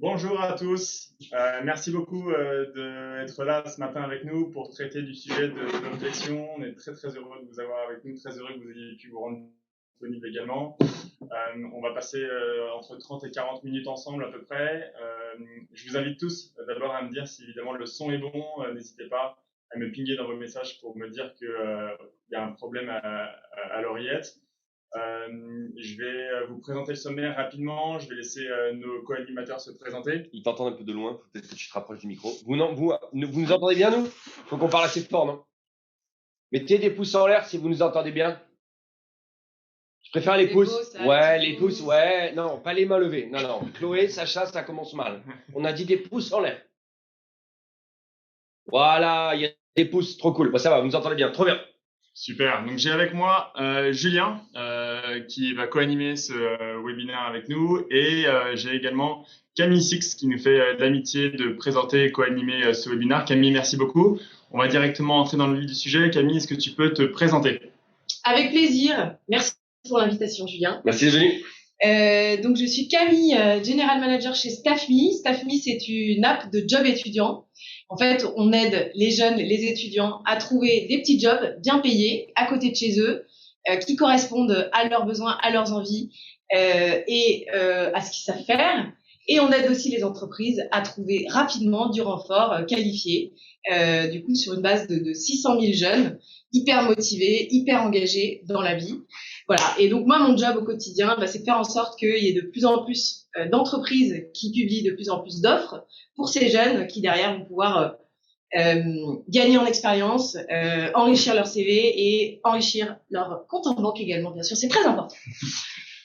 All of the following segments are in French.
Bonjour à tous. Merci beaucoup d'être là ce matin avec nous pour traiter du sujet de l'objection. On est très très heureux de vous avoir avec nous, très heureux que vous ayez pu vous rendre disponible également. On va passer entre 30 et 40 minutes ensemble à peu près. Je vous invite tous d'abord à me dire si évidemment le son est bon. N'hésitez pas à me pinguer dans vos messages pour me dire qu'il y a un problème à l'oreillette. Je vais vous présenter le sommaire rapidement. Je vais laisser nos co-animateurs se présenter. Ils t'entendent un peu de loin. Peut-être que tu te rapproches du micro. Vous nous entendez bien, nous? Faut qu'on parle assez fort, non? Mettez des pouces en l'air si vous nous entendez bien. Je préfère les pouces. Ouais, les pouces. Ouais, non, pas les mains levées. Non. Chloé, Sacha, ça commence mal. On a dit des pouces en l'air. Voilà, il y a des pouces. Trop cool. Bah, ça va, vous nous entendez bien. Trop bien. Super. Donc j'ai avec moi Julien qui va co-animer ce webinaire avec nous et j'ai également Camille Six qui nous fait l'amitié de présenter et co-animer ce webinaire. Camille, merci beaucoup. On va directement entrer dans le vif du sujet. Camille, est-ce que tu peux te présenter? Avec plaisir. Merci pour l'invitation, Julien. Merci d'être venu. Donc je suis Camille, General Manager chez StaffMe. StaffMe, c'est une app de job étudiant. En fait, on aide les jeunes, les étudiants à trouver des petits jobs bien payés à côté de chez eux, qui correspondent à leurs besoins, à leurs envies et à ce qu'ils savent faire. Et on aide aussi les entreprises à trouver rapidement du renfort qualifié, du coup sur une base de 600 000 jeunes hyper motivés, hyper engagés dans la vie. Voilà. Et donc moi, mon job au quotidien, c'est de faire en sorte qu'il y ait de plus en plus d'entreprises qui publient de plus en plus d'offres pour ces jeunes qui derrière vont pouvoir gagner en expérience, enrichir leur CV et enrichir leur compte en banque également, bien sûr. C'est très important.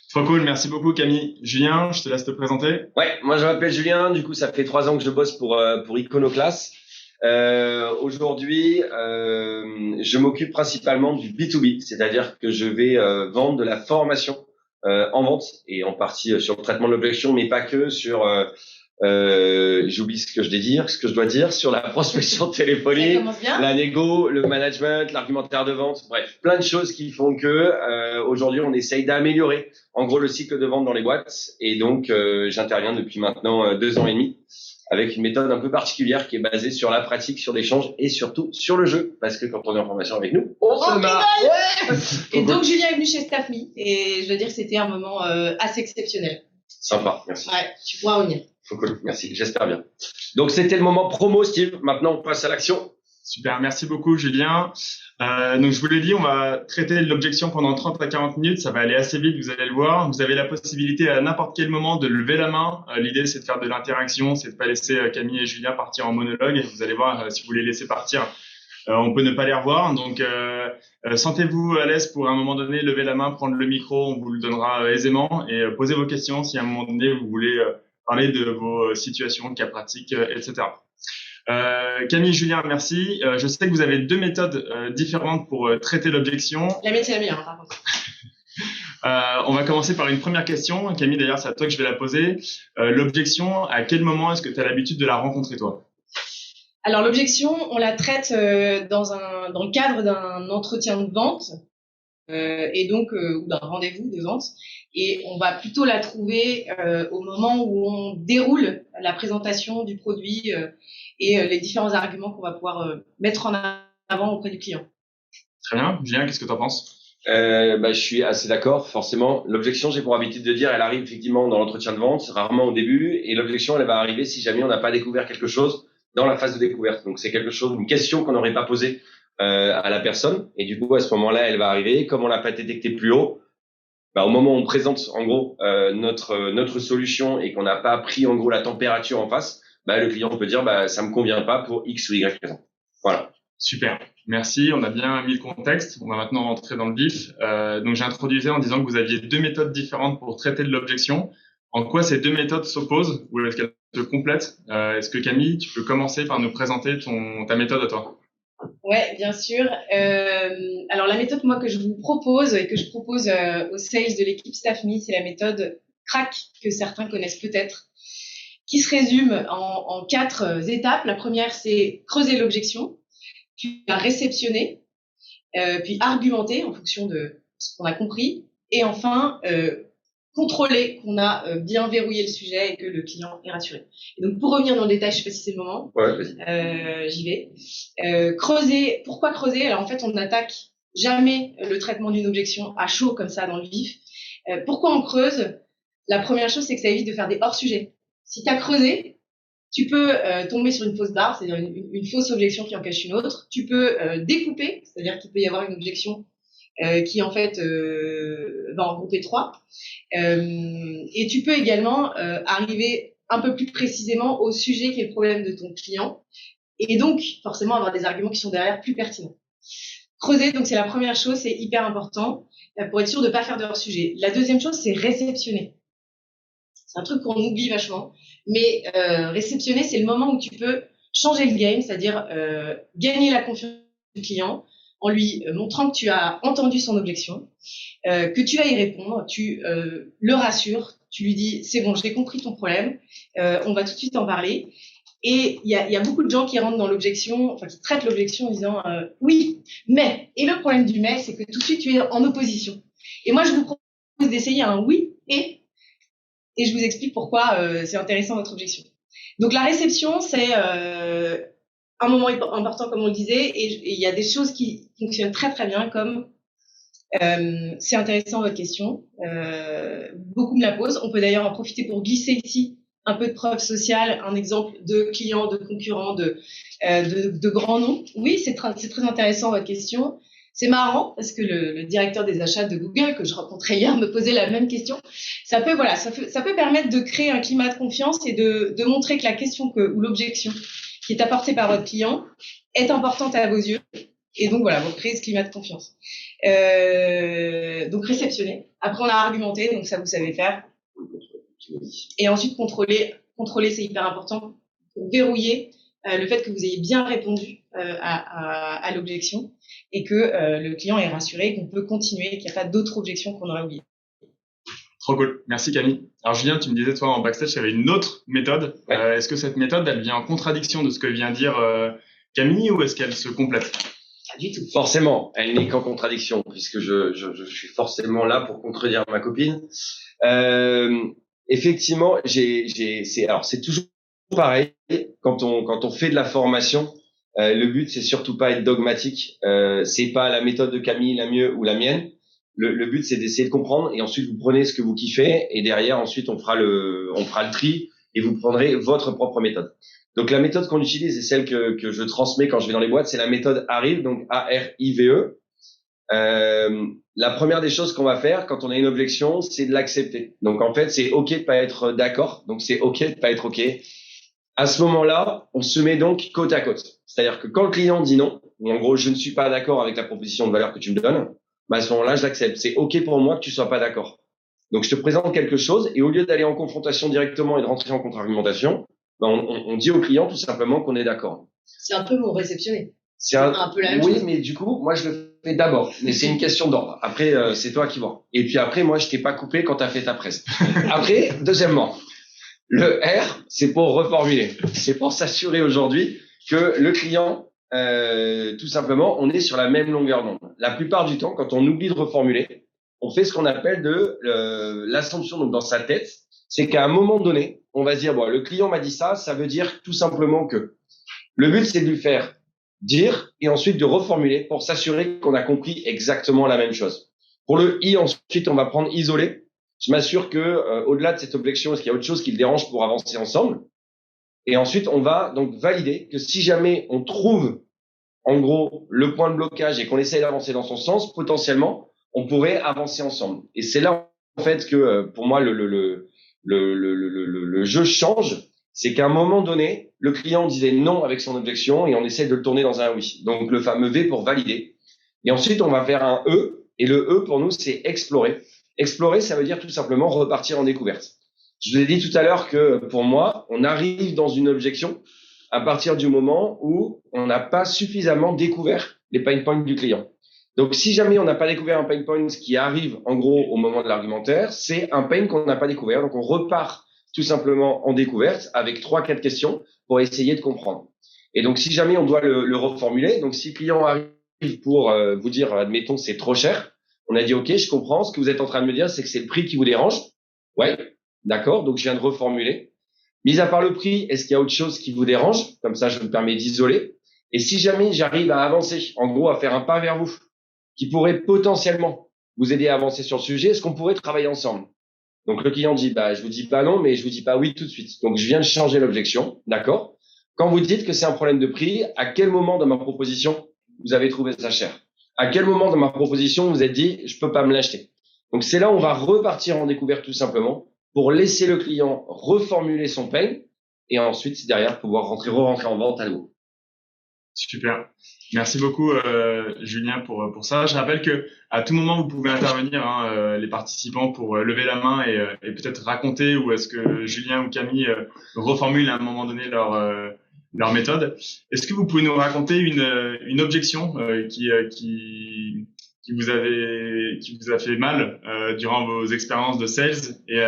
Trop cool, merci beaucoup Camille. Julien, je te laisse te présenter. Ouais, moi je m'appelle Julien. Du coup, ça fait 3 ans que je bosse pour Iconoclast. Aujourd'hui, je m'occupe principalement du B2B, c'est-à-dire que je vais vendre de la formation en vente et en partie sur le traitement de l'objection, mais pas que, sur j'oublie ce que je dois dire sur la prospection téléphonique, la négo, le management, l'argumentaire de vente, bref, plein de choses qui font que aujourd'hui on essaye d'améliorer en gros le cycle de vente dans les boîtes et donc j'interviens depuis maintenant 2 ans et demi avec une méthode un peu particulière qui est basée sur la pratique, sur l'échange et surtout sur le jeu. Parce que quand on est en formation avec nous, on se marre. Ouais. Et donc, Julien est venu chez StaffMe et je dois dire que c'était un moment assez exceptionnel. Sympa, merci. Ouais, tu pourras revenir. Cool, merci, j'espère bien. Donc, c'était le moment promo, Steve. Maintenant, on passe à l'action. Super, merci beaucoup Julien. Donc je vous l'ai dit, on va traiter de l'objection pendant 30 à 40 minutes, ça va aller assez vite, vous allez le voir. Vous avez la possibilité à n'importe quel moment de lever la main. L'idée c'est de faire de l'interaction, c'est de pas laisser Camille et Julien partir en monologue. Vous allez voir, si vous les laissez partir, on peut ne pas les revoir. Donc sentez-vous à l'aise pour à un moment donné lever la main, prendre le micro, on vous le donnera aisément et posez vos questions si à un moment donné vous voulez parler de vos situations, cas pratiques, etc. Camille, Julien, merci. Je sais que vous avez 2 méthodes différentes pour traiter l'objection. La mienne, c'est la meilleure, par contre. On va commencer par une première question. Camille, d'ailleurs, c'est à toi que je vais la poser. L'objection, à quel moment est-ce que tu as l'habitude de la rencontrer, toi? Alors, l'objection, on la traite dans le cadre d'un entretien de vente et donc ou d'un rendez-vous de vente. Et on va plutôt la trouver au moment où on déroule la présentation du produit et les différents arguments qu'on va pouvoir mettre en avant auprès du client. Très bien. Julien, qu'est-ce que tu en penses? Je suis assez d'accord, forcément. L'objection, j'ai pour habitude de dire, elle arrive effectivement dans l'entretien de vente, rarement au début, et l'objection, elle va arriver si jamais on n'a pas découvert quelque chose dans la phase de découverte. Donc, c'est quelque chose, une question qu'on n'aurait pas posée à la personne, et du coup, à ce moment-là, elle va arriver. Comme on l'a pas détecté plus haut, au moment où on présente en gros notre solution et qu'on n'a pas pris en gros la température en face, le client peut dire ça me convient pas pour X ou Y raison. Voilà. Super, merci. On a bien mis le contexte. On va maintenant rentrer dans le vif. Donc j'introduisais en disant que vous aviez 2 méthodes différentes pour traiter de l'objection. En quoi ces 2 méthodes s'opposent ou est-ce qu'elles se complètent? Est-ce que Camille, tu peux commencer par nous présenter ta méthode à toi? Ouais, bien sûr. Alors la méthode moi que je vous propose et que je propose aux sales de l'équipe StaffMe, c'est la méthode CRACK que certains connaissent peut-être, qui se résume en 4 étapes. La première, c'est creuser l'objection, puis la réceptionner, puis argumenter en fonction de ce qu'on a compris, et enfin contrôler qu'on a bien verrouillé le sujet et que le client est rassuré. Et donc, pour revenir dans le détail, je sais pas si c'est le moment, j'y vais. Creuser. Pourquoi creuser? Alors, en fait, on n'attaque jamais le traitement d'une objection à chaud comme ça dans le vif. Pourquoi on creuse? La première chose, c'est que ça évite de faire des hors-sujets. Si tu as creusé, tu peux tomber sur une fausse barre, c'est-à-dire une fausse objection qui en cache une autre. Tu peux découper, c'est-à-dire qu'il peut y avoir une objection qui en fait va en grouper trois. Et tu peux également arriver un peu plus précisément au sujet qui est le problème de ton client et donc forcément avoir des arguments qui sont derrière plus pertinents. Creuser, donc c'est la première chose, c'est hyper important pour être sûr de ne pas faire de hors-sujet. La deuxième chose, c'est réceptionner. C'est un truc qu'on oublie vachement, mais réceptionner, c'est le moment où tu peux changer le game, c'est-à-dire gagner la confiance du client en lui montrant que tu as entendu son objection, que tu vas y répondre, tu le rassures, tu lui dis c'est bon, j'ai compris ton problème, on va tout de suite en parler. Et il y a beaucoup de gens qui rentrent dans l'objection, enfin qui traitent l'objection en disant oui, mais. Et le problème du mais, c'est que tout de suite tu es en opposition. Et moi je vous propose d'essayer un oui et je vous explique pourquoi c'est intéressant votre objection. Donc la réception, c'est un moment important comme on le disait, et il y a des choses qui fonctionnent très très bien comme c'est intéressant votre question, beaucoup me la posent. On peut d'ailleurs en profiter pour glisser ici un peu de preuve sociale, un exemple de clients, de concurrents, de grands noms. Oui, c'est très intéressant votre question. C'est marrant parce que le directeur des achats de Google que je rencontrais hier me posait la même question. Ça peut permettre de créer un climat de confiance et de montrer que la question ou l'objection qui est apportée par votre client est importante à vos yeux. Et donc voilà, vous créez ce climat de confiance. Donc réceptionner. Après on a argumenté, donc ça vous savez faire. Et ensuite contrôler, c'est hyper important pour verrouiller le fait que vous ayez bien répondu à l'objection et que le client est rassuré, qu'on peut continuer, qu'il n'y a pas d'autres objections qu'on aurait oubliées. Trop cool. Merci Camille. Alors Julien, tu me disais toi en backstage qu'il y avait une autre méthode. Ouais. Est-ce que cette méthode, elle vient en contradiction de ce que vient dire Camille ou est-ce qu'elle se complète? Pas du tout. Forcément, elle n'est qu'en contradiction puisque je suis forcément là pour contredire ma copine. Effectivement, c'est toujours pareil quand on fait de la formation. Le but c'est surtout pas être dogmatique. C'est pas la méthode de Camille la mieux ou la mienne. Le but c'est d'essayer de comprendre et ensuite vous prenez ce que vous kiffez et derrière ensuite on fera le tri et vous prendrez votre propre méthode. Donc la méthode qu'on utilise et celle que je transmets quand je vais dans les boîtes, c'est la méthode ARIVE, donc ARIVE. La première des choses qu'on va faire quand on a une objection, c'est de l'accepter. Donc en fait, c'est OK de pas être d'accord, donc c'est OK de pas être OK. À ce moment-là, on se met donc côte à côte. C'est-à-dire que quand le client dit non, ou en gros je ne suis pas d'accord avec la proposition de valeur que tu me donnes, bah à ce moment-là, je l'accepte. C'est OK pour moi que tu sois pas d'accord. Donc je te présente quelque chose et au lieu d'aller en confrontation directement et de rentrer en contre-argumentation, bah, on dit au client tout simplement qu'on est d'accord. C'est un peu mon réceptionné. C'est un peu la même chose. Oui, mais du coup, moi je le fais d'abord. Mais c'est une question d'ordre. Après, c'est toi qui vois. Et puis après, moi je t'ai pas coupé quand t'as fait ta presse. Après, deuxièmement, le R, c'est pour reformuler. C'est pour s'assurer aujourd'hui que le client, tout simplement, on est sur la même longueur d'onde. La plupart du temps, quand on oublie de reformuler, on fait ce qu'on appelle l'assumption. Donc dans sa tête, c'est qu'à un moment donné, on va se dire bon, le client m'a dit ça, ça veut dire tout simplement que. Le but, c'est de lui faire dire et ensuite de reformuler pour s'assurer qu'on a compris exactement la même chose. Pour le I, ensuite, on va prendre isolé. Je m'assure que au-delà de cette objection, est-ce qu'il y a autre chose qui le dérange pour avancer ensemble? Et ensuite, on va donc valider que si jamais on trouve en gros le point de blocage et qu'on essaye d'avancer dans son sens, potentiellement, on pourrait avancer ensemble. Et c'est là en fait que pour moi le jeu change. C'est qu'à un moment donné, le client disait non avec son objection et on essaie de le tourner dans un oui. Donc, le fameux V pour valider. Et ensuite, on va faire un E. Et le E, pour nous, c'est explorer. Explorer, ça veut dire tout simplement repartir en découverte. Je vous ai dit tout à l'heure que pour moi, on arrive dans une objection à partir du moment où on n'a pas suffisamment découvert les pain points du client. Donc, si jamais on n'a pas découvert un pain point qui arrive en gros au moment de l'argumentaire, c'est un pain qu'on n'a pas découvert. Donc, on repart tout simplement en découverte avec 3-4 questions pour essayer de comprendre. Et donc, si jamais on doit le reformuler, donc si le client arrive pour vous dire, admettons, c'est trop cher, on a dit, OK, je comprends. Ce que vous êtes en train de me dire, c'est que c'est le prix qui vous dérange. Ouais, d'accord. Donc, je viens de reformuler. Mis à part le prix, est-ce qu'il y a autre chose qui vous dérange? Comme ça, je me permets d'isoler. Et si jamais j'arrive à avancer, en gros, à faire un pas vers vous, qui pourrait potentiellement vous aider à avancer sur le sujet, est-ce qu'on pourrait travailler ensemble? Donc, le client dit, bah, je vous dis pas non, mais je vous dis pas oui tout de suite. Donc, je viens de changer l'objection. D'accord? Quand vous dites que c'est un problème de prix, à quel moment dans ma proposition vous avez trouvé ça cher? À quel moment dans ma proposition vous êtes dit, je peux pas me l'acheter? Donc, c'est là où on va repartir en découverte tout simplement pour laisser le client reformuler son pain et ensuite, derrière, pouvoir re-rentrer en vente à nouveau. Super. Merci beaucoup, Julien, pour ça. Je rappelle que à tout moment, vous pouvez intervenir, hein, les participants, pour lever la main et peut-être raconter ou est-ce que Julien ou Camille reformulent à un moment donné leur méthode. Est-ce que vous pouvez nous raconter une objection qui vous a fait mal durant vos expériences de sales et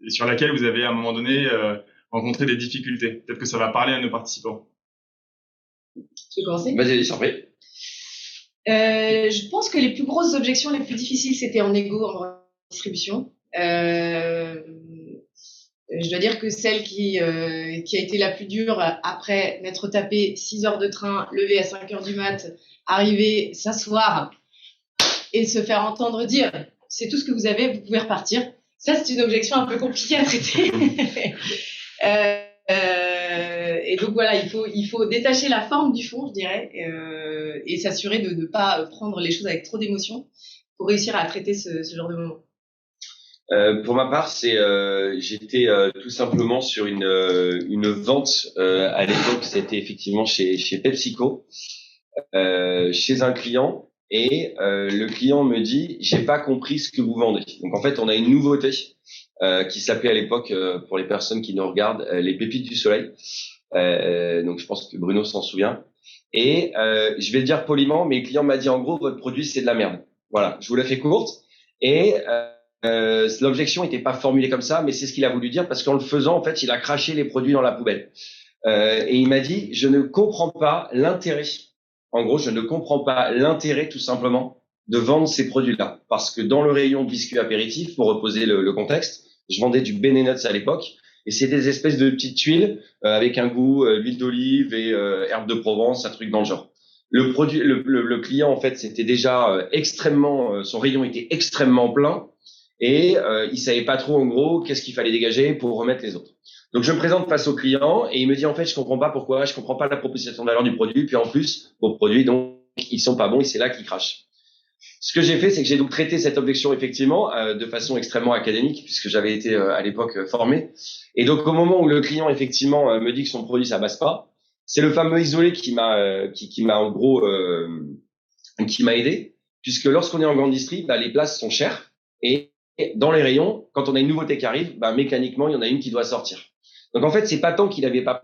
sur laquelle vous avez à un moment donné rencontré des difficultés? Peut-être que ça va parler à nos participants. Tu veux commencer? Vas-y, j'en prie. Je pense que les plus grosses objections, les plus difficiles, c'était en égo, en distribution. Je dois dire que celle qui a été la plus dure, après m'être tapé 6 heures de train, lever à 5 heures du mat, arriver, s'asseoir et se faire entendre dire « c'est tout ce que vous avez, vous pouvez repartir ». Ça, c'est une objection un peu compliquée à traiter. Et donc voilà, il faut détacher la forme du fond, je dirais, et s'assurer de ne pas prendre les choses avec trop d'émotion pour réussir à traiter ce genre de moment. Pour ma part, j'étais tout simplement sur une vente à l'époque, c'était effectivement chez PepsiCo, chez un client, et le client me dit j'ai pas compris ce que vous vendez. Donc en fait, on a une nouveauté qui s'appelait à l'époque, pour les personnes qui nous regardent, les pépites du soleil. Donc je pense que Bruno s'en souvient. Et je vais le dire poliment, mais le client m'a dit en gros votre produit c'est de la merde. Voilà, je vous la fais courte. Et l'objection n'était pas formulée comme ça, mais c'est ce qu'il a voulu dire parce qu'en le faisant, en fait, il a craché les produits dans la poubelle. Et il m'a dit je ne comprends pas l'intérêt. En gros, je ne comprends pas l'intérêt tout simplement de vendre ces produits-là, parce que dans le rayon biscuits apéritifs, pour reposer le contexte, je vendais du Ben & Nuts à l'époque. Et c'est des espèces de petites tuiles avec un goût huile d'olive et herbe de Provence, un truc dans le genre. Le client en fait, c'était déjà extrêmement, son rayon était extrêmement plein et il savait pas trop en gros qu'est-ce qu'il fallait dégager pour remettre les autres. Donc je me présente face au client et il me dit en fait je comprends pas pourquoi, je comprends pas la proposition de valeur du produit, puis en plus vos produits donc ils sont pas bons et c'est là qu'ils crachent. Ce que j'ai fait, c'est que j'ai donc traité cette objection effectivement de façon extrêmement académique, puisque j'avais été à l'époque formé. Et donc au moment où le client effectivement me dit que son produit ça passe pas, c'est le fameux isolé qui m'a en gros qui m'a aidé, puisque lorsqu'on est en grande distri, bah, les places sont chères et dans les rayons, quand on a une nouveauté qui arrive, bah, mécaniquement il y en a une qui doit sortir. Donc en fait, c'est pas tant qu'il n'avait pas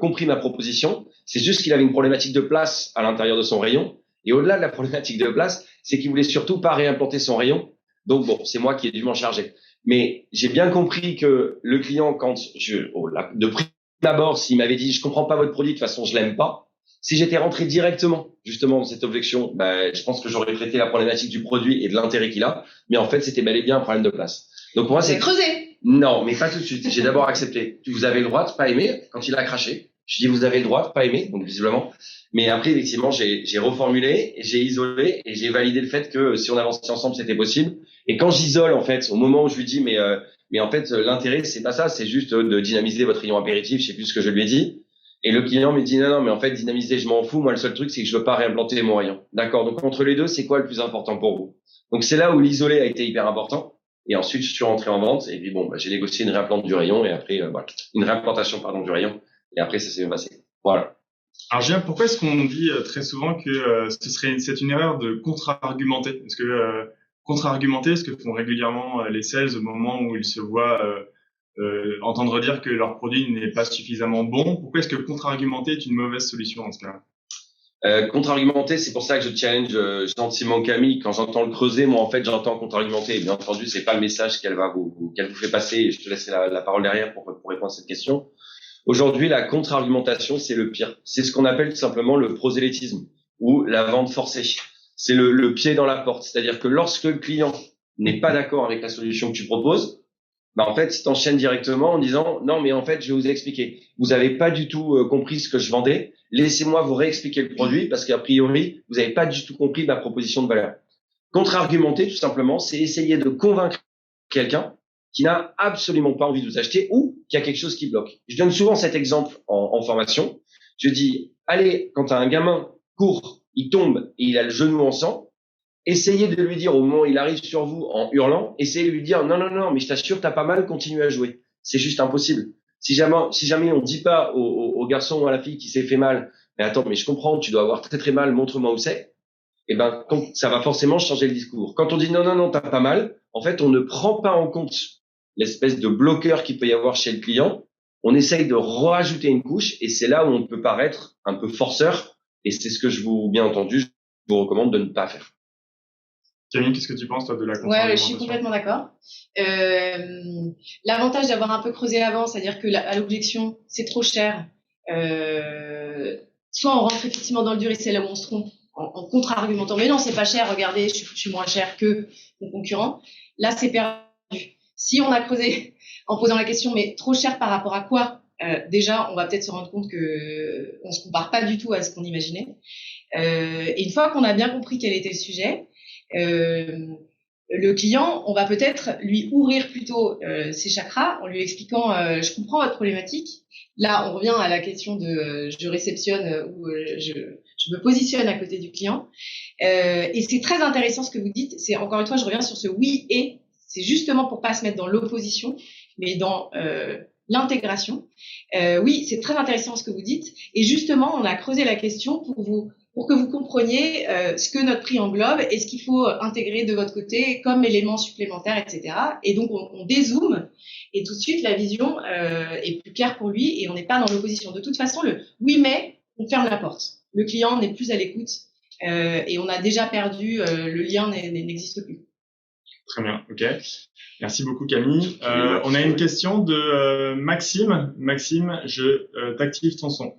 compris ma proposition, c'est juste qu'il avait une problématique de place à l'intérieur de son rayon. Et au-delà de la problématique de place, c'est qu'il voulait surtout pas réimplanter son rayon. Donc bon, c'est moi qui ai dû m'en charger. Mais j'ai bien compris que le client, de prime abord, s'il m'avait dit je comprends pas votre produit, de toute façon je l'aime pas. Si j'étais rentré directement justement dans cette objection, bah, je pense que j'aurais traité la problématique du produit et de l'intérêt qu'il a. Mais en fait, c'était bel et bien un problème de place. Donc pour moi, c'est creusé. Non, mais pas tout de suite. J'ai d'abord accepté. Vous avez le droit de pas aimer quand il a craché. Je dis vous avez le droit de pas aimer, donc visiblement. Mais après, effectivement, j'ai reformulé, j'ai isolé et j'ai validé le fait que si on avançait ensemble, c'était possible. Et quand j'isole, en fait, au moment où je lui dis, mais en fait, l'intérêt, c'est pas ça, c'est juste de dynamiser votre rayon apéritif, je sais plus ce que je lui ai dit. Et le client me dit, non, mais en fait, dynamiser, je m'en fous. Moi, le seul truc, c'est que je veux pas réimplanter mon rayon. D'accord. Donc, entre les deux, c'est quoi le plus important pour vous? Donc, c'est là où l'isolé a été hyper important. Et ensuite, je suis rentré en vente. Et puis, bon, j'ai négocié une réimplante du rayon et après, voilà, une réimplantation, pardon, du rayon. Et après, ça s'est bien passé. Voilà. Alors, Julien, pourquoi est-ce qu'on dit très souvent que c'est une erreur de contre-argumenter? Est-ce que contre-argumenter, ce que font régulièrement les sales au moment où ils se voient entendre dire que leur produit n'est pas suffisamment bon? Pourquoi est-ce que contre-argumenter est une mauvaise solution dans ce cas-là? Contre-argumenter, c'est pour ça que je challenge gentiment Camille. Quand j'entends le creuser, moi, en fait, j'entends contre-argumenter. Et bien entendu, c'est pas le message qu'elle vous fait passer. Et je te laisse la parole derrière pour répondre à cette question. Aujourd'hui, la contre-argumentation, c'est le pire. C'est ce qu'on appelle tout simplement le prosélytisme ou la vente forcée. C'est le pied dans la porte. C'est-à-dire que lorsque le client n'est pas d'accord avec la solution que tu proposes, bah en fait, tu enchaînes directement en disant non, mais en fait, je vais vous expliquer. Vous n'avez pas du tout compris ce que je vendais. Laissez-moi vous réexpliquer le produit parce qu'a priori, vous n'avez pas du tout compris ma proposition de valeur. Contre-argumenter, tout simplement, c'est essayer de convaincre quelqu'un qui n'a absolument pas envie de vous acheter ou qui a quelque chose qui bloque. Je donne souvent cet exemple en formation. Je dis, allez, quand un gamin court, il tombe et il a le genou en sang, essayez de lui dire au moment où il arrive sur vous en hurlant, essayez de lui dire non, non, non, mais je t'assure, t'as pas mal, continue à jouer. C'est juste impossible. Si jamais on dit pas au garçon ou à la fille qui s'est fait mal, mais attends, mais je comprends, tu dois avoir très très mal, montre-moi où c'est. Eh ben, ça va forcément changer le discours. Quand on dit non, non, non, t'as pas mal, en fait, on ne prend pas en compte l'espèce de bloqueur qu'il peut y avoir chez le client. On essaye de rajouter une couche et c'est là où on peut paraître un peu forceur. Et c'est ce que bien entendu, je vous recommande de ne pas faire. Camille, qu'est-ce que tu penses, toi, de la contre-argumentation? Ouais, je suis complètement d'accord. L'avantage d'avoir un peu creusé avant, c'est-à-dire que à l'objection, c'est trop cher. Soit on rentre effectivement dans le dur et c'est là où on se trompe en contre-argumentant. Mais non, c'est pas cher, regardez, je suis moins cher que mon concurrent. Là, c'est perdu. Si on a creusé en posant la question, mais trop cher par rapport à quoi? Déjà, on va peut-être se rendre compte que on se compare pas du tout à ce qu'on imaginait. Et une fois qu'on a bien compris quel était le sujet, le client, on va peut-être lui ouvrir plutôt ses chakras en lui expliquant je comprends votre problématique. Là, on revient à la question de je réceptionne ou je me positionne à côté du client. Et c'est très intéressant ce que vous dites. C'est encore une fois, je reviens sur ce oui et. C'est justement pour pas se mettre dans l'opposition, mais dans l'intégration. Oui, c'est très intéressant ce que vous dites. Et justement, on a creusé la question pour que vous compreniez ce que notre prix englobe et ce qu'il faut intégrer de votre côté comme éléments supplémentaires, etc. Et donc, on dézoome et tout de suite, la vision est plus claire pour lui et on n'est pas dans l'opposition. De toute façon, le oui, mais on ferme la porte. Le client n'est plus à l'écoute et on a déjà perdu, le lien n'existe plus. Très bien, ok. Merci beaucoup Camille. On a une question de Maxime. Maxime, je t'active ton son.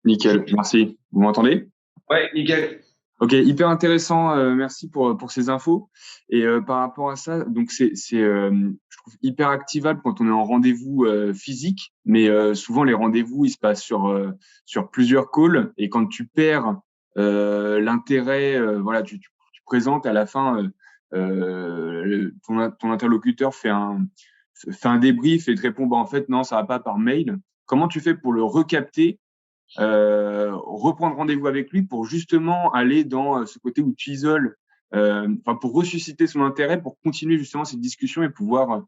Nickel, merci. Vous m'entendez? Ouais, nickel. Ok, hyper intéressant. Merci pour ces infos. Et par rapport à ça, donc je trouve hyper activable quand on est en rendez-vous physique, mais souvent les rendez-vous ils se passent sur plusieurs calls et quand tu perds l'intérêt, voilà, tu présentes à la fin. Ton interlocuteur fait un débrief et te répond bah en fait non ça va pas par mail. Comment tu fais pour le recapter, reprendre rendez-vous avec lui pour justement aller dans ce côté où tu isoles, pour ressusciter son intérêt, pour continuer justement cette discussion et pouvoir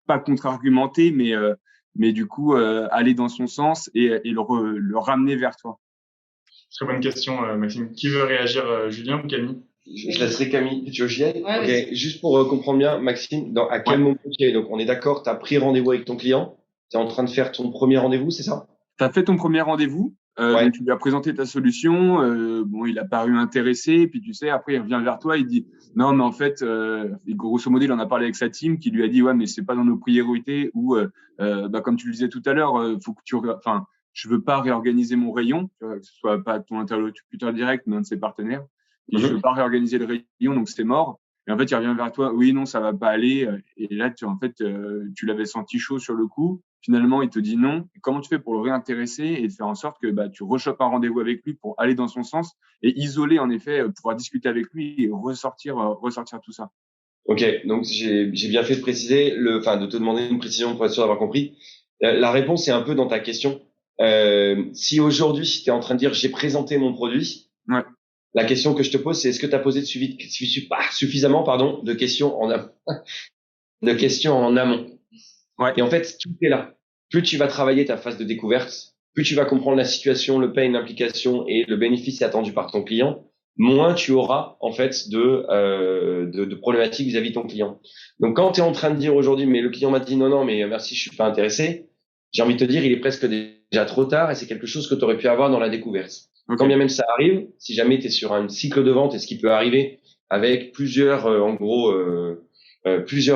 pas contre-argumenter mais du coup aller dans son sens et le ramener vers toi. Très bonne question Maxime. Qui veut réagir, Julien ou Camille? Je laisserai Camille. Tu veux que j'y aille? Ouais, okay. Juste pour comprendre bien, Maxime, à quel moment tu es? Donc, on est d'accord, tu as pris rendez-vous avec ton client, tu es en train de faire ton premier rendez-vous, c'est ça? Tu as fait ton premier rendez-vous, donc tu lui as présenté ta solution, bon, il a paru intéressé, et puis tu sais, après il revient vers toi, il dit non, mais en fait, grosso modo, il en a parlé avec sa team qui lui a dit ouais, mais c'est pas dans nos priorités ou comme tu le disais tout à l'heure, faut que je veux pas réorganiser mon rayon, que ce soit pas ton interlocuteur direct, mais un de ses partenaires. Et je veux pas réorganiser le rayon, donc c'est mort. Et en fait, il revient vers toi, oui, non, ça va pas aller. Et là, tu l'avais senti chaud sur le coup. Finalement, il te dit non. Et comment tu fais pour le réintéresser et de faire en sorte que tu rechopes un rendez-vous avec lui pour aller dans son sens et isoler, en effet, pouvoir discuter avec lui et ressortir tout ça. Ok, donc j'ai bien fait de préciser, de te demander une précision pour être sûr d'avoir compris. La réponse est un peu dans ta question. Si aujourd'hui, tu es en train de dire j'ai présenté mon produit, ouais. La question que je te pose, c'est est-ce que tu as posé suffisamment de questions en amont. Ouais. Et en fait, tout est là. Plus tu vas travailler ta phase de découverte, plus tu vas comprendre la situation, le pain, l'implication et le bénéfice attendu par ton client, moins tu auras en fait de problématiques vis-à-vis de ton client. Donc quand tu es en train de dire aujourd'hui, mais le client m'a dit non, mais merci, je suis pas intéressé, j'ai envie de te dire, il est presque déjà trop tard et c'est quelque chose que tu aurais pu avoir dans la découverte. Okay. Quand bien même ça arrive, si jamais tu es sur un cycle de vente et ce qui peut arriver avec plusieurs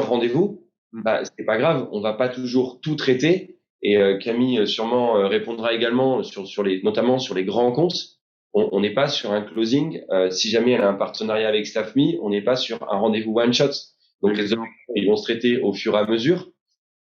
rendez-vous, c'est pas grave, on va pas toujours tout traiter et Camille sûrement répondra également notamment sur les grands comptes. on n'est pas sur un closing. Si jamais elle a un partenariat avec StaffMe, on n'est pas sur un rendez-vous one shot. Donc les objections, ils vont se traiter au fur et à mesure.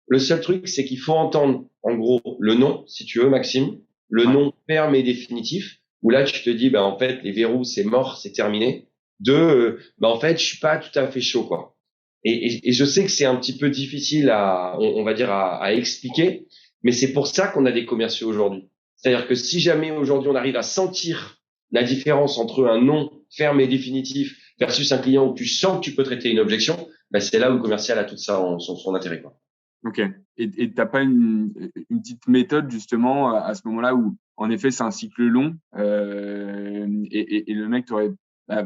Le seul truc, c'est qu'il faut entendre, en gros, le nom, si tu veux, Maxime, le nom ferme et définitif, où là, tu te dis, bah, en fait, les verrous, c'est mort, c'est terminé. Bah, en fait, je suis pas tout à fait chaud, quoi. Et je sais que c'est un petit peu difficile on va dire, à expliquer, mais c'est pour ça qu'on a des commerciaux aujourd'hui. C'est-à-dire que si jamais aujourd'hui on arrive à sentir la différence entre un nom ferme et définitif versus un client où tu sens que tu peux traiter une objection, bah, c'est là où le commercial a tout ça son intérêt, quoi. Ok. Et t'as pas une petite méthode justement à ce moment-là où, en effet, c'est un cycle long et le mec t'aurait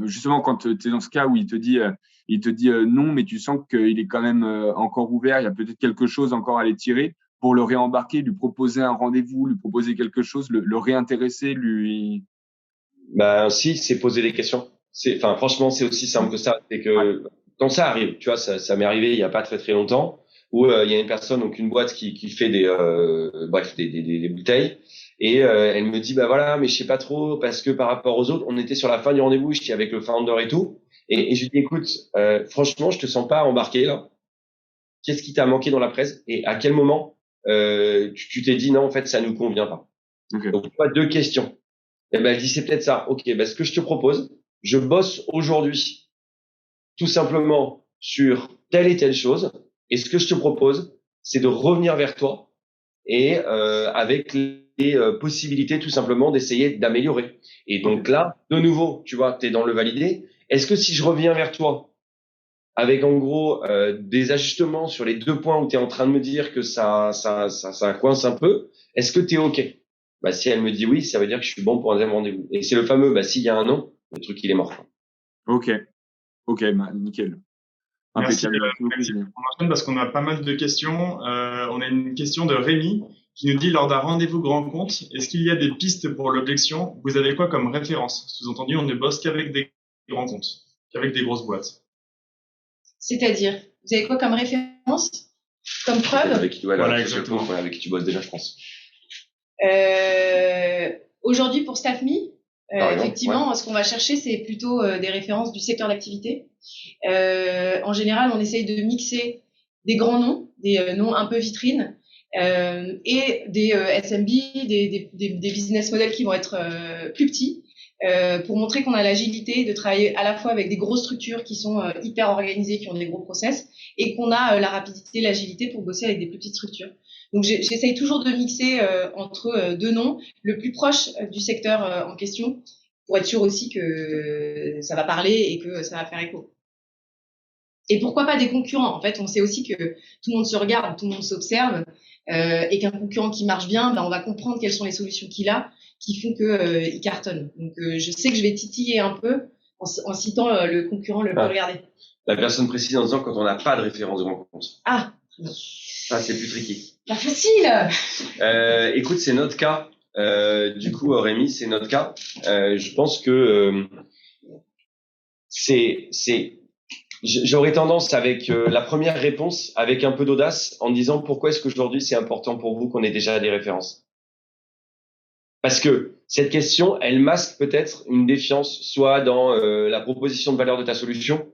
justement quand tu es dans ce cas où il te dit non, mais tu sens qu'il est quand même encore ouvert, il y a peut-être quelque chose encore à les tirer pour le réembarquer, lui proposer un rendez-vous, lui proposer quelque chose, le réintéresser, lui. Bah si, c'est poser des questions. Enfin franchement, c'est aussi simple que ça. C'est que quand ça arrive, tu vois, ça m'est arrivé il y a pas très très longtemps, où il y a une personne, donc une boîte qui fait des bouteilles, et elle me dit bah voilà, mais je sais pas trop parce que par rapport aux autres, on était sur la fin du rendez-vous, j'étais avec le founder et tout, et je lui dis écoute, franchement, je te sens pas embarqué là. Qu'est-ce qui t'a manqué dans la presse et à quel moment tu t'es dit non en fait ça nous convient pas. Okay. Donc tu as deux questions. Et ben elle dit c'est peut-être ça. Ok, ben ce que je te propose, je bosse aujourd'hui tout simplement sur telle et telle chose. Et ce que je te propose, c'est de revenir vers toi et avec les possibilités tout simplement d'essayer d'améliorer. Et donc là, de nouveau, tu vois, tu es dans le validé. Est-ce que si je reviens vers toi avec en gros des ajustements sur les 2 points où tu es en train de me dire que ça coince un peu, est-ce que tu es OK? Bah si elle me dit oui, ça veut dire que je suis bon pour un deuxième rendez-vous. Et c'est le fameux bah s'il y a un non, le truc il est mort. OK, bah, nickel. Merci. On enchaîne parce qu'on a pas mal de questions. On a une question de Rémi qui nous dit lors d'un rendez-vous grand compte, est-ce qu'il y a des pistes pour l'objection? Vous avez quoi comme référence? Sous-entendu, on ne bosse qu'avec des grands comptes, qu'avec des grosses boîtes. C'est-à-dire, vous avez quoi comme référence? Comme preuve? Avec qui, voilà, exactement. Avec qui tu bosses déjà, je pense. Aujourd'hui, pour StaffMe, effectivement, ce qu'on va chercher, c'est plutôt des références du secteur d'activité. En général, on essaye de mixer des grands noms, des noms un peu vitrines, et des SMB, des business models qui vont être plus petits, pour montrer qu'on a l'agilité de travailler à la fois avec des grosses structures qui sont hyper organisées, qui ont des gros process, et qu'on a la rapidité, l'agilité pour bosser avec des plus petites structures. Donc j'essaye toujours de mixer entre deux noms, le plus proche du secteur en question, pour être sûr aussi que ça va parler et que ça va faire écho. Et pourquoi pas des concurrents? En fait, on sait aussi que tout le monde se regarde, tout le monde s'observe, et qu'un concurrent qui marche bien, ben, on va comprendre quelles sont les solutions qu'il a, qui font il cartonne. Donc je sais que je vais titiller un peu en citant le concurrent le plus regardé. La personne précise en disant quand on n'a pas de référence de rencontre. Ah, ça c'est plus tricky. Pas facile. Écoute, c'est notre cas. Du coup, Rémi, c'est notre cas. Je pense que j'aurais tendance avec la première réponse, avec un peu d'audace, en disant pourquoi est-ce qu'aujourd'hui c'est important pour vous qu'on ait déjà des références? Parce que cette question, elle masque peut-être une défiance, soit dans la proposition de valeur de ta solution,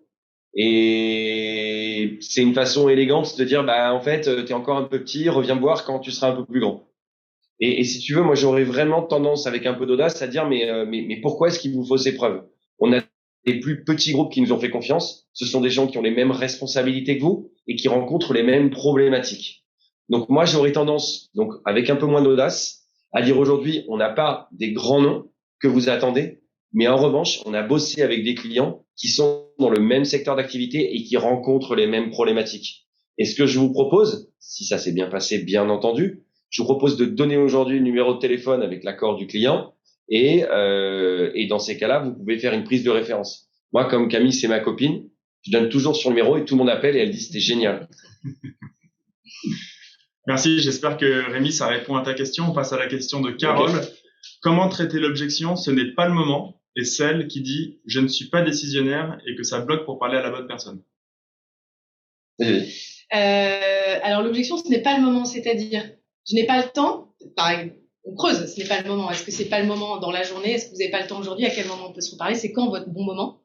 et c'est une façon élégante de dire bah en fait t'es encore un peu petit, reviens me voir quand tu seras un peu plus grand. Et si tu veux, moi j'aurais vraiment tendance avec un peu d'audace à dire mais pourquoi est-ce qu'il vous faut ces preuves? On a des plus petits groupes qui nous ont fait confiance, ce sont des gens qui ont les mêmes responsabilités que vous et qui rencontrent les mêmes problématiques. Donc moi j'aurais tendance, donc avec un peu moins d'audace, à dire aujourd'hui on n'a pas des grands noms que vous attendez, mais en revanche on a bossé avec des clients qui sont dans le même secteur d'activité et qui rencontrent les mêmes problématiques. Et ce que je vous propose, si ça s'est bien passé bien entendu, je vous propose de donner aujourd'hui le numéro de téléphone avec l'accord du client et dans ces cas-là, vous pouvez faire une prise de référence. Moi, comme Camille, c'est ma copine, je donne toujours son numéro et tout le monde appelle et elle dit c'était génial. Merci, j'espère que Rémi, ça répond à ta question. On passe à la question de Carole. Okay. Comment traiter l'objection? Ce n'est pas le moment. Et celle qui dit je ne suis pas décisionnaire et que ça bloque pour parler à la bonne personne. Alors l'objection, ce n'est pas le moment, c'est-à-dire je n'ai pas le temps. on creuse. Ce n'est pas le moment. Est-ce que c'est pas le moment dans la journée? Est-ce que vous n'avez pas le temps aujourd'hui? À quel moment on peut se reparler? C'est quand votre bon moment?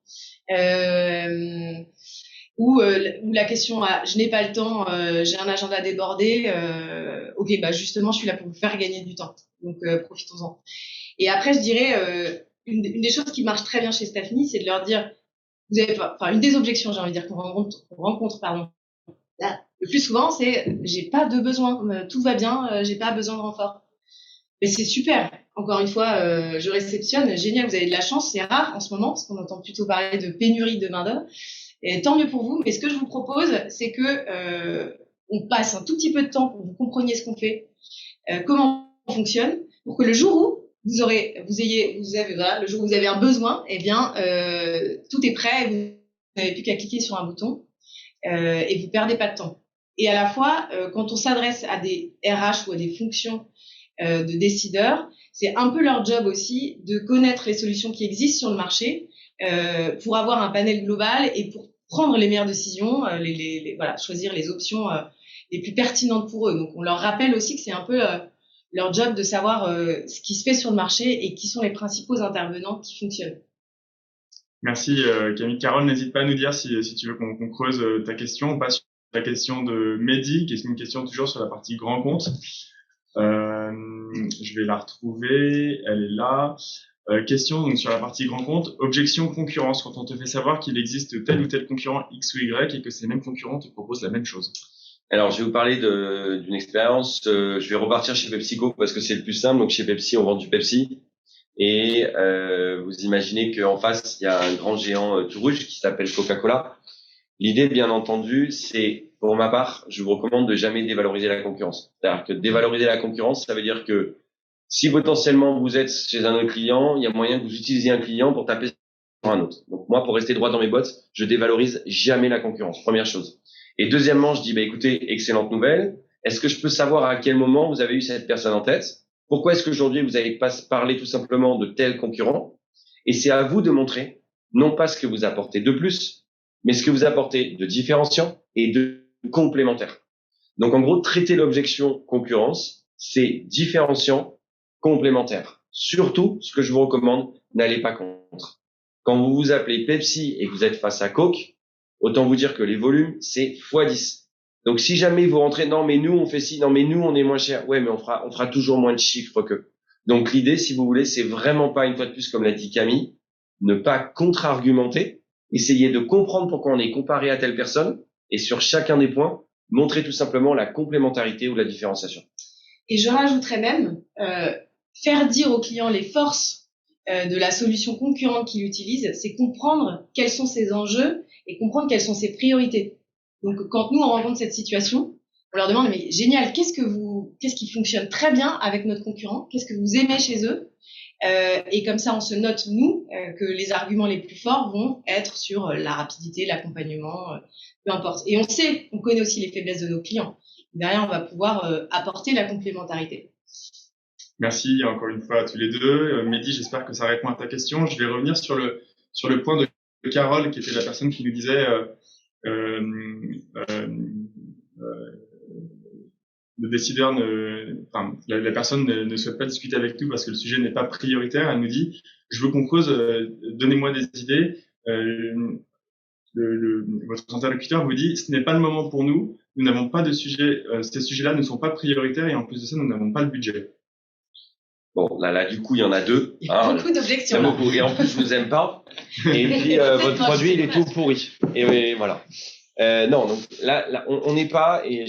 Ou la question je n'ai pas le temps, j'ai un agenda débordé. Ok, bah justement, je suis là pour vous faire gagner du temps. Donc profitons-en. Et après, je dirais une des choses qui marche très bien chez Staffmi, c'est de leur dire, vous avez pas, enfin une des objections, j'ai envie de dire qu'on rencontre, pardon. Là, le plus souvent, c'est j'ai pas de besoin, tout va bien, j'ai pas besoin de renfort. Mais c'est super. Encore une fois, je réceptionne, génial, vous avez de la chance, c'est rare en ce moment, parce qu'on entend plutôt parler de pénurie de main-d'œuvre. Et tant mieux pour vous. Mais ce que je vous propose, c'est que on passe un tout petit peu de temps pour que vous compreniez ce qu'on fait, comment on fonctionne, pour que le jour où le jour où vous avez un besoin, eh bien, tout est prêt. Vous n'avez plus qu'à cliquer sur un bouton et vous perdez pas de temps. Et à la fois, quand on s'adresse à des RH ou à des fonctions de décideurs, c'est un peu leur job aussi de connaître les solutions qui existent sur le marché pour avoir un panel global et pour prendre les meilleures décisions, voilà, choisir les options les plus pertinentes pour eux. Donc, on leur rappelle aussi que c'est un peu leur job de savoir ce qui se fait sur le marché et qui sont les principaux intervenants qui fonctionnent. Merci Camille. Carole, n'hésite pas à nous dire si tu veux qu'on creuse ta question. On passe sur la question de Mehdi, qui est une question toujours sur la partie grand compte. Je vais la retrouver, elle est là. Question donc sur la partie grand compte, objection concurrence, quand on te fait savoir qu'il existe tel ou tel concurrent X ou Y et que ces mêmes concurrents te proposent la même chose. Alors, je vais vous parler d'une expérience. Je vais repartir chez PepsiCo parce que c'est le plus simple. Donc, chez Pepsi, on vend du Pepsi. Et vous imaginez qu'en face, il y a un grand géant tout rouge qui s'appelle Coca-Cola. L'idée, bien entendu, c'est, pour ma part, je vous recommande de jamais dévaloriser la concurrence. C'est-à-dire que dévaloriser la concurrence, ça veut dire que si potentiellement vous êtes chez un autre client, il y a moyen que vous utilisiez un client pour taper sur un autre. Donc moi, pour rester droit dans mes bottes, je dévalorise jamais la concurrence. Première chose. Et deuxièmement, je dis, écoutez, excellente nouvelle. Est-ce que je peux savoir à quel moment vous avez eu cette personne en tête? Pourquoi est-ce qu'aujourd'hui vous n'avez pas parlé tout simplement de tel concurrent? Et c'est à vous de montrer, non pas ce que vous apportez de plus, mais ce que vous apportez de différenciant et de complémentaire. Donc en gros, traiter l'objection concurrence, c'est différenciant, complémentaire. Surtout, ce que je vous recommande, n'allez pas contre. Quand vous vous appelez Pepsi et que vous êtes face à Coke, autant vous dire que les volumes, c'est x10. Donc si jamais vous rentrez, non mais nous on fait ci, non mais nous on est moins cher, ouais mais on fera toujours moins de chiffres qu'eux. Donc l'idée, si vous voulez, c'est vraiment pas, une fois de plus, comme l'a dit Camille, ne pas contre-argumenter, essayer de comprendre pourquoi on est comparé à telle personne et sur chacun des points, montrer tout simplement la complémentarité ou la différenciation. Et je rajouterais même faire dire aux clients les forces de la solution concurrente qu'il utilise, c'est comprendre quels sont ses enjeux et comprendre quelles sont ses priorités. Donc, quand nous, on rencontre cette situation, on leur demande, mais génial, qu'est-ce qui fonctionne très bien avec notre concurrent? Qu'est-ce que vous aimez chez eux? Et comme ça, on se note, nous, que les arguments les plus forts vont être sur la rapidité, l'accompagnement, peu importe. Et on connaît aussi les faiblesses de nos clients. Derrière, on va pouvoir apporter la complémentarité. Merci encore une fois à tous les deux. Mehdi, j'espère que ça répond à ta question. Je vais revenir sur le point de Carole, qui était la personne qui nous disait le décideur la personne ne souhaite pas discuter avec nous parce que le sujet n'est pas prioritaire. Elle nous dit, je veux qu'on cause, donnez-moi des idées. Votre interlocuteur vous dit, ce n'est pas le moment pour nous. Nous n'avons pas de sujet. Ces sujets-là ne sont pas prioritaires et en plus de ça, nous n'avons pas le budget. Bon, là, du coup, il y en a deux. Il y a beaucoup d'objections. Beaucoup. Et en plus, je vous aime pas. Et puis, votre produit, il est tout pourri. Et voilà. Non, donc là, on n'est pas, et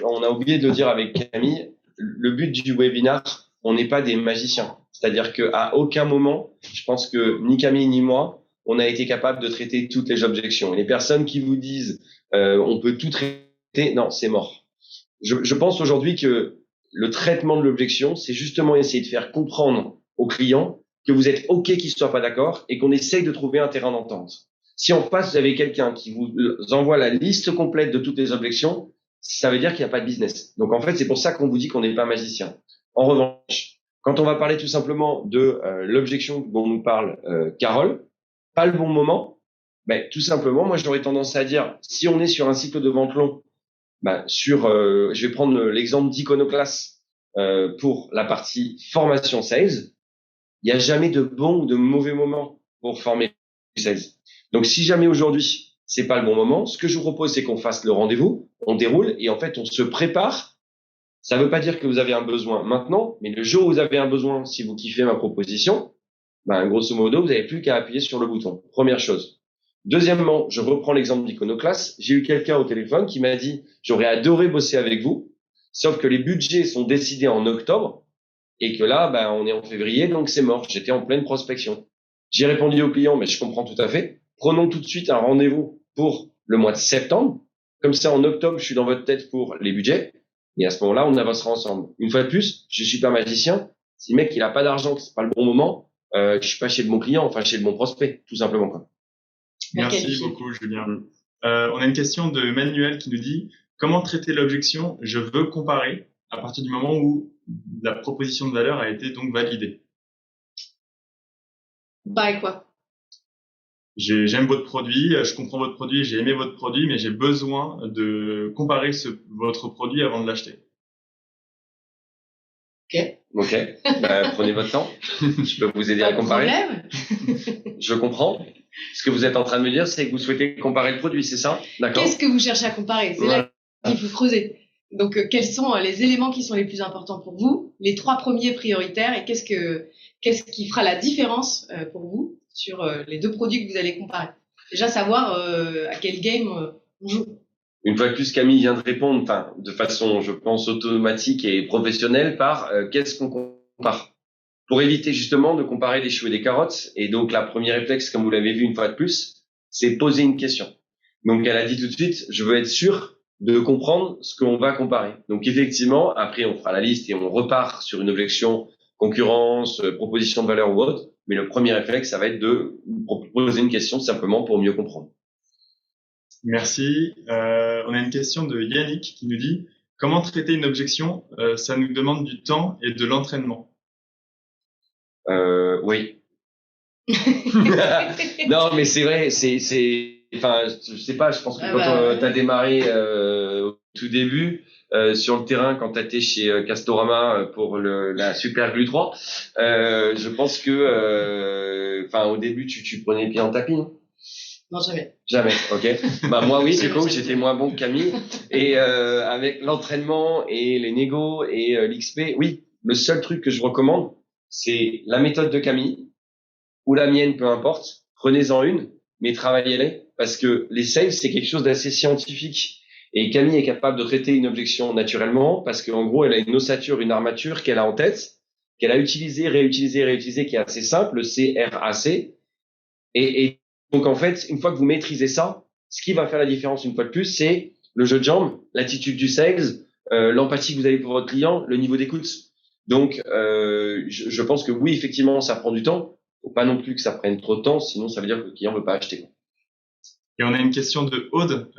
on a oublié de le dire avec Camille, le but du webinaire, on n'est pas des magiciens. C'est-à-dire qu'à aucun moment, je pense que ni Camille ni moi, on a été capable de traiter toutes les objections. Et les personnes qui vous disent, on peut tout traiter, non, c'est mort. Je pense aujourd'hui que le traitement de l'objection, c'est justement essayer de faire comprendre aux clients que vous êtes OK qu'ils ne soient pas d'accord et qu'on essaye de trouver un terrain d'entente. Si en face, vous avez quelqu'un qui vous envoie la liste complète de toutes les objections, ça veut dire qu'il n'y a pas de business. Donc en fait, c'est pour ça qu'on vous dit qu'on n'est pas magicien. En revanche, quand on va parler tout simplement de l'objection dont nous parle Carole, pas le bon moment, tout simplement, moi j'aurais tendance à dire, si on est sur un cycle de vente long, je vais prendre l'exemple d'Iconoclast. pour la partie formation sales, il n'y a jamais de bon ou de mauvais moment pour former du sales. Donc, si jamais aujourd'hui, c'est pas le bon moment, ce que je vous propose, c'est qu'on fasse le rendez-vous, on déroule et en fait, on se prépare. Ça ne veut pas dire que vous avez un besoin maintenant, mais le jour où vous avez un besoin, si vous kiffez ma proposition, ben, grosso modo, vous n'avez plus qu'à appuyer sur le bouton. Première chose. Deuxièmement, je reprends l'exemple d'Iconoclast. J'ai eu quelqu'un au téléphone qui m'a dit « J'aurais adoré bosser avec vous, sauf que les budgets sont décidés en octobre et que là, ben, on est en février, donc c'est mort. J'étais en pleine prospection. » J'ai répondu au client « Mais je comprends tout à fait. Prenons tout de suite un rendez-vous pour le mois de septembre. Comme ça, en octobre, je suis dans votre tête pour les budgets. Et à ce moment-là, on avancera ensemble. » Une fois de plus, je suis pas magicien. Si le mec, il a pas d'argent, que c'est pas le bon moment, je suis pas chez le bon client, enfin chez le bon prospect, tout simplement, quoi. Merci beaucoup, Julien. On a une question de Manuel qui nous dit « Comment traiter l'objection « Je veux comparer » à partir du moment où la proposition de valeur a été donc validée ?» Bah, quoi? J'aime votre produit, je comprends votre produit, j'ai aimé votre produit, mais j'ai besoin de comparer votre produit avant de l'acheter. Ok. Bah, prenez votre temps. Je peux vous aider à comparer. Je comprends. Ce que vous êtes en train de me dire, c'est que vous souhaitez comparer le produit, c'est ça? D'accord. Qu'est-ce que vous cherchez à comparer? C'est là qu'il faut creuser. Donc, quels sont les éléments qui sont les plus importants pour vous, les 3 premiers prioritaires, et qu'est-ce qui fera la différence pour vous sur les 2 produits que vous allez comparer? Déjà, savoir à quel game on joue. Une fois de plus, Camille vient de répondre, enfin, de façon, je pense, automatique et professionnelle par qu'est-ce qu'on compare, pour éviter justement de comparer des choux et des carottes. Et donc, la première réflexe, comme vous l'avez vu une fois de plus, c'est poser une question. Donc, elle a dit tout de suite, je veux être sûr de comprendre ce qu'on va comparer. Donc, effectivement, après, on fera la liste et on repart sur une objection, concurrence, proposition de valeur ou autre. Mais le premier réflexe, ça va être de poser une question simplement pour mieux comprendre. Merci. On a une question de Yannick qui nous dit « Comment traiter une objection ? Ça nous demande du temps et de l'entraînement. » Oui. Non, mais c'est vrai, enfin, je sais pas, je pense que quand t'as démarré au tout début sur le terrain, quand t'étais chez Castorama pour la Super Glue 3, je pense que, enfin, au début, tu prenais les pieds en tapis, non? Non, jamais. Jamais, ok. Bah moi oui, du coup, j'étais moins bon que Camille. Et avec l'entraînement et les négos et l'XP, oui, le seul truc que je recommande, c'est la méthode de Camille ou la mienne, peu importe. Prenez-en une, mais travaillez-les, parce que les sales, c'est quelque chose d'assez scientifique. Et Camille est capable de traiter une objection naturellement, parce qu'en gros, elle a une ossature, une armature qu'elle a en tête, qu'elle a utilisée, réutilisée, qui est assez simple, le CRAC. Et donc, en fait, une fois que vous maîtrisez ça, ce qui va faire la différence une fois de plus, c'est le jeu de jambes, l'attitude du sales, l'empathie que vous avez pour votre client, le niveau d'écoute. Donc, je pense que oui, effectivement, ça prend du temps. Faut pas non plus que ça prenne trop de temps, sinon ça veut dire que le client veut pas acheter. Et on a une question de Aude,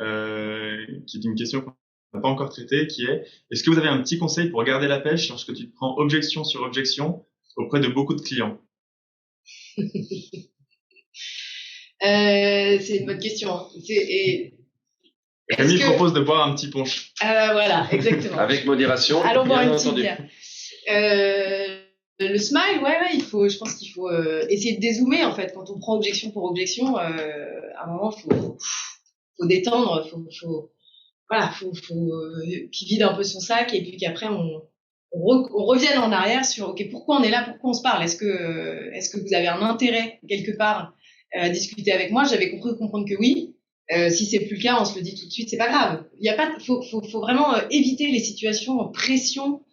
qui est une question qu'on n'a pas encore traitée, qui est « Est-ce que vous avez un petit conseil pour garder la pêche lorsque tu te prends objection sur objection auprès de beaucoup de clients ?» C'est une bonne question. Camille propose de boire un petit punch. Voilà, exactement. Avec modération. Allons boire une petite bière. Le smile, je pense qu'il faut essayer de dézoomer, en fait. Quand on prend objection pour objection, à un moment, faut détendre, faut qu'il vide un peu son sac et puis qu'après, on revienne en arrière sur, OK, pourquoi on est là, pourquoi on se parle? Est-ce que vous avez un intérêt quelque part à discuter avec moi? J'avais comprendre que oui. Si c'est plus le cas, on se le dit tout de suite, c'est pas grave. Faut vraiment éviter les situations en pression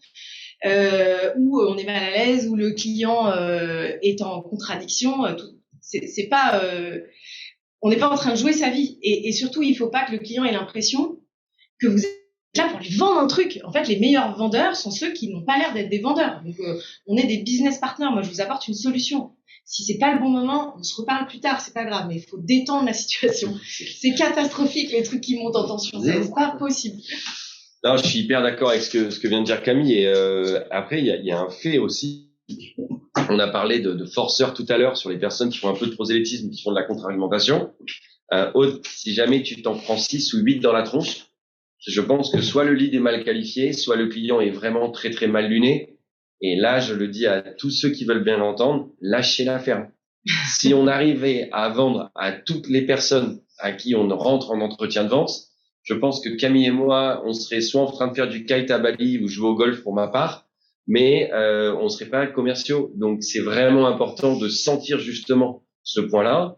où on est mal à l'aise, où le client est en contradiction. C'est pas, on n'est pas en train de jouer sa vie. Et surtout, il faut pas que le client ait l'impression que vous êtes là pour lui vendre un truc. En fait, les meilleurs vendeurs sont ceux qui n'ont pas l'air d'être des vendeurs. Donc, on est des business partners. Moi, je vous apporte une solution. Si c'est pas le bon moment, on se reparle plus tard, c'est pas grave, mais il faut détendre la situation. C'est catastrophique, les trucs qui montent en tension. C'est pas possible. Non, je suis hyper d'accord avec ce que vient de dire Camille. Et après, il y a un fait aussi. On a parlé de forceurs tout à l'heure sur les personnes qui font un peu de prosélytisme, qui font de la contre-argumentation. Aude, si jamais tu t'en prends 6 ou 8 dans la tronche, Je pense que soit le lead est mal qualifié, soit le client est vraiment très très mal luné. Et là, je le dis à tous ceux qui veulent bien l'entendre, lâchez la ferme. Si on arrivait à vendre à toutes les personnes à qui on rentre en entretien de vente, je pense que Camille et moi, on serait soit en train de faire du kite à Bali ou jouer au golf pour ma part, mais on serait pas commerciaux. Donc, c'est vraiment important de sentir justement ce point-là.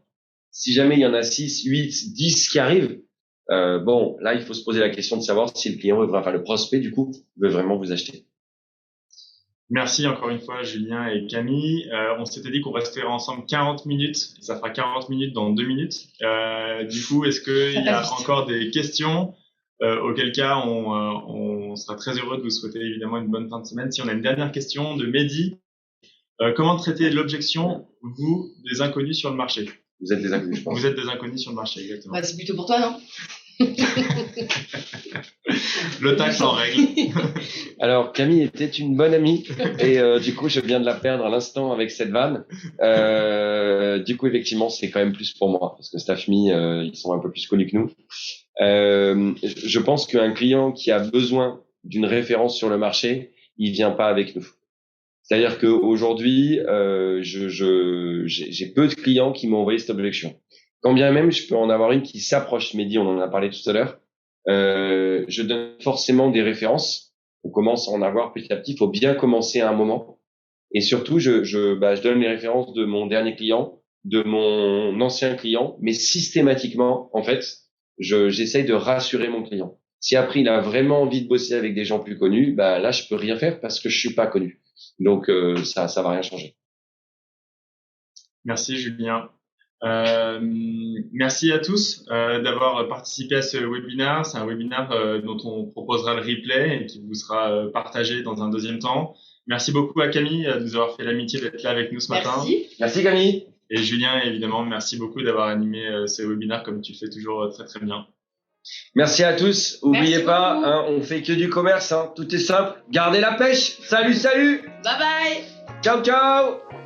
Si jamais il y en a 6, 8, 10 qui arrivent, bon, là, il faut se poser la question de savoir si le client veut, enfin le prospect, du coup, veut vraiment vous acheter. Merci encore une fois, Julien et Camille. On s'était dit qu'on resterait ensemble 40 minutes. Ça fera 40 minutes dans 2 minutes. Du coup, est-ce qu'il y a encore des questions? Auquel cas, on sera très heureux de vous souhaiter évidemment une bonne fin de semaine. Si on a une dernière question de Mehdi, comment traiter l'objection, vous, des inconnus sur le marché? Vous êtes des inconnus, je pense. Vous êtes des inconnus sur le marché, exactement. Bah, c'est plutôt pour toi, non? Le taxe en règle. Alors, Camille était une bonne amie et du coup, je viens de la perdre à l'instant avec cette vanne. Du coup, effectivement, c'est quand même plus pour moi parce que StaffMe, ils sont un peu plus connus que nous. Je pense qu'un client qui a besoin d'une référence sur le marché, il vient pas avec nous. C'est-à-dire qu'aujourd'hui, j'ai peu de clients qui m'ont envoyé cette objection. Quand bien même, je peux en avoir une qui s'approche. Mehdi, on en a parlé tout à l'heure. Je donne forcément des références. On commence à en avoir petit à petit. Il faut bien commencer à un moment. Et surtout, je donne les références de mon dernier client, de mon ancien client, mais systématiquement, en fait, j'essaye de rassurer mon client. Si après il a vraiment envie de bosser avec des gens plus connus, bah là, je peux rien faire parce que je suis pas connu. Donc ça va rien changer. Merci Julien. Merci à tous d'avoir participé à ce webinaire. C'est un webinaire dont on proposera le replay et qui vous sera partagé dans un deuxième temps. Merci beaucoup à Camille de nous avoir fait l'amitié d'être là avec nous ce matin. Merci Camille. Et Julien, évidemment, merci beaucoup d'avoir animé ce webinaire comme tu le fais toujours très très bien. Merci à tous. N'oubliez pas, hein, on fait que du commerce. Hein. Tout est simple. Gardez la pêche. Salut, salut. Bye bye. Ciao, ciao.